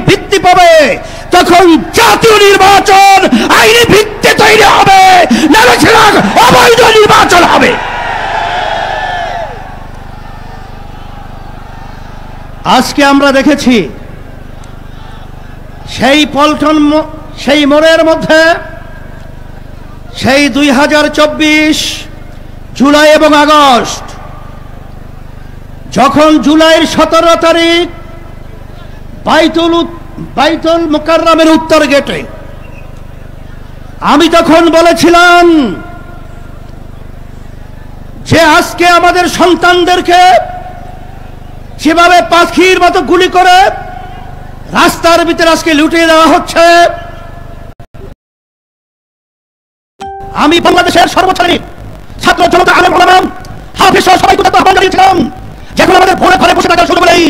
ভিত্তি পাবে, তখন জাতীয় নির্বাচন আইনি ভিত্তি তৈরি হবে, নাহলে সেটা অবৈধ নির্বাচন হবে। আজকে আমরা দেখেছি সেই পল্টন, সেই মোড়ের মধ্যে সেই 2024 জুলাই এবং আগস্ট, যখন জুলাইয়ের 17 তারিখ বাইতুল মুকাররমের উত্তর গেটে আমি তখন বলেছিলাম যে আজকে আমাদের সন্তানদেরকে যেভাবে পাখির মতো গুলি করে রাস্তার ভিতরে আজকে লুটিয়ে দেওয়া হচ্ছে, আমি বাংলাদেশের সর্বশ্রেণীর ছাত্র জনতা, আলেম ওলামা, হাফেজ সহ সবাইকে আহ্বান জানিয়েছিলাম, যখন আমাদের ঘরে বসে থাকার সুযোগ নেই,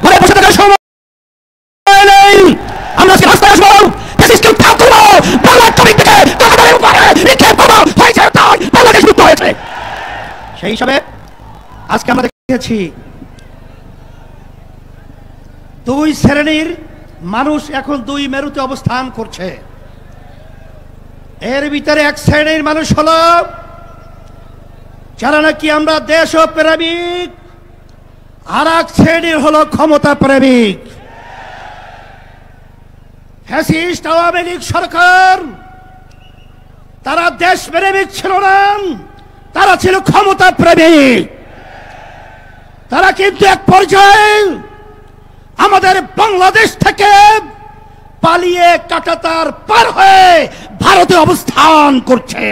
ঘরে বসে থাকার সময় নেই, আমরা আজকে রাস্তায় আসবো, ফ্যাসিস্টকে উৎখাত করব, বাংলার জমিন থেকে কাঁটাতারের উপরে নিক্ষেপ করব, হয়েছে তাই বাংলাদেশ মুক্ত হয়েছে। সেই হিসাবে আজকে আমরা দেখেছি দুই শ্রেণীর মানুষ এখন দুই মেরুতে অবস্থান করছে। এর ভিতরে এক শ্রেণীর মানুষ হলো যারা নাকি আমরা দেশ প্রেমিক, আর এক শ্রেণীর হলো ক্ষমতা প্রেমিক। ফ্যাসিস্ট আওয়ামী লীগ সরকার তারা দেশ প্রেমিক ছিল না, তারা ছিল ক্ষমতা প্রেমিক। তারা কিন্তু এক পর্যায়ে আমাদের বাংলাদেশ থেকে পালিয়ে কাঁটাতার পার হয়ে ভারতে অবস্থান করছে।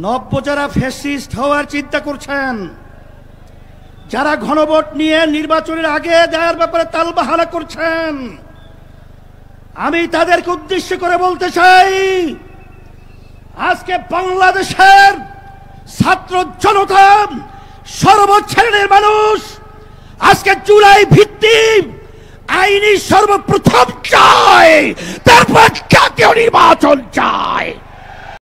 নব্য যারা ফ্যাসিস্ট হওয়ার চিন্তা করছেন, যারা গণভোট নিয়ে নির্বাচনের আগে দেওয়ার ব্যাপারে তালবাহানা করছেন, আমি তাদেরকে উদ্দেশ্য করে বলতে চাই, আজকে বাংলাদেশের ছাত্র জনতা, সর্বশ্রেণীর মানুষ আজকে জুলাই ভিত্তিক আইনি সর্বপ্রথম চায়, তারপর জাতীয় নির্বাচন চায়।